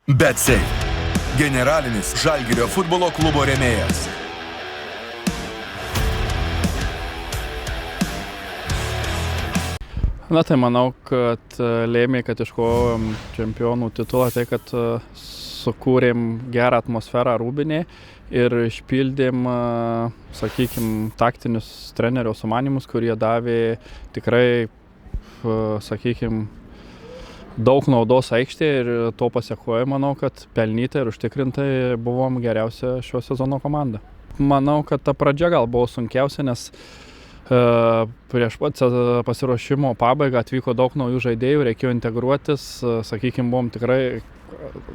BetSafe – generalinis Žalgirio futbolo klubo rėmėjas. Na tai manau, kad lėmė, kad iškovojom čempionų titulą, tai kad sukūrėm gerą atmosferą Rūbinėje ir išpildėm, sakykime, taktinius trenerio sumanymus, kurie davė tikrai, sakykime, daug naudos aikštėje ir to pasiekoje, manau, kad pelnytai ir užtikrintai buvom geriausia šio sezono komanda. Manau, kad ta pradžia gal buvo sunkiausia, nes prieš pat pasiruošimo pabaigą atvyko daug naujų žaidėjų, reikėjo integruotis, sakykime, buvom tikrai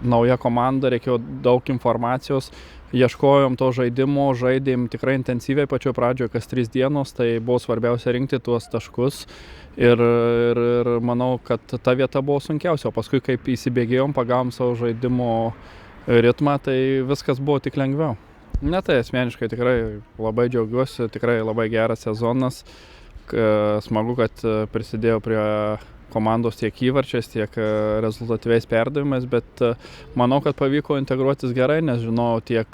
nauja komanda, reikėjo daug informacijos, ieškojom to žaidimo, žaidėm tikrai intensyviai pačioje pradžioje, kas 3 dienos, tai buvo svarbiausia rinkti tuos taškus ir manau, kad ta vieta buvo sunkiausia, o paskui kaip įsibėgėjom, pagavom savo žaidimo ritmą, tai viskas buvo tik lengviau. Ne, tai asmeniškai tikrai labai džiaugiuosi, tikrai labai geras sezonas. Smagu, kad prisidėjau prie komandos tiek įvarčiais, tiek rezultatyviais perdavimais, bet manau, kad pavyko integruotis gerai, nes žinau tiek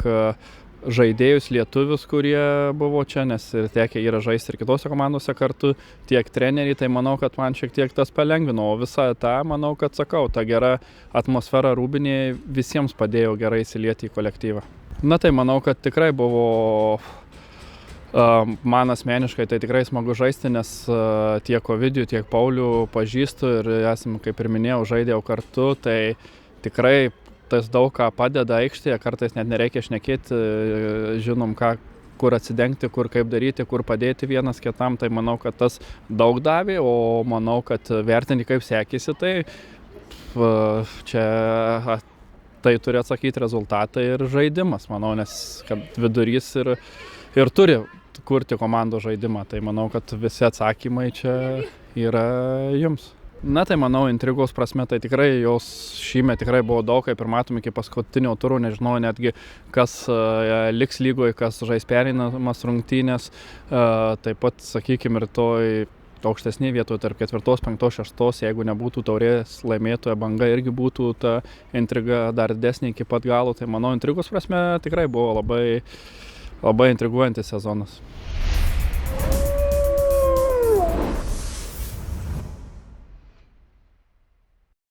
žaidėjus lietuvius, kurie buvo čia, nes ir tekę yra žaisti ir kitose komandose kartu, tiek treneriai, tai manau, kad man šiek tiek tas palengvino, o visą tą, manau, kad sakau, ta gera atmosfera Rūbinėje visiems padėjo gerai įsilieti į kolektyvą. Na tai manau, kad tikrai buvo, man asmeniškai tai tikrai smagu žaisti, nes tiek Ovidijų, tiek Paulių pažįstu ir esame, kaip ir minėjau, žaidėjau kartu, tai tikrai tas daug ką padeda aikštėje, kartais net nereikia šnekėti, žinom kur atsidengti, kur kaip daryti, kur padėti vienas kitam, tai manau, kad tas daug davė, o manau, kad vertinti kaip sekėsi, tai čia tai turi atsakyti rezultatai ir žaidimas, manau, nes kad vidurys ir turi kurti komandos žaidimą, tai manau, kad visi atsakymai čia yra jums. Na tai manau, intrigos prasme, tai tikrai jos šįmet tikrai buvo daug, kaip ir matom iki paskutinio turo, nežinau netgi kas liks lygoje, kas žais pereinamas rungtynės, taip pat, sakykime, ir toj aukštesnėje vietoje tarp 4., 5., 6, jeigu nebūtų taurės laimėtoja banga, irgi būtų ta intriga dar didesnė iki pat galo, tai manau, intrigos prasme tikrai buvo labai intriguojantis sezonas.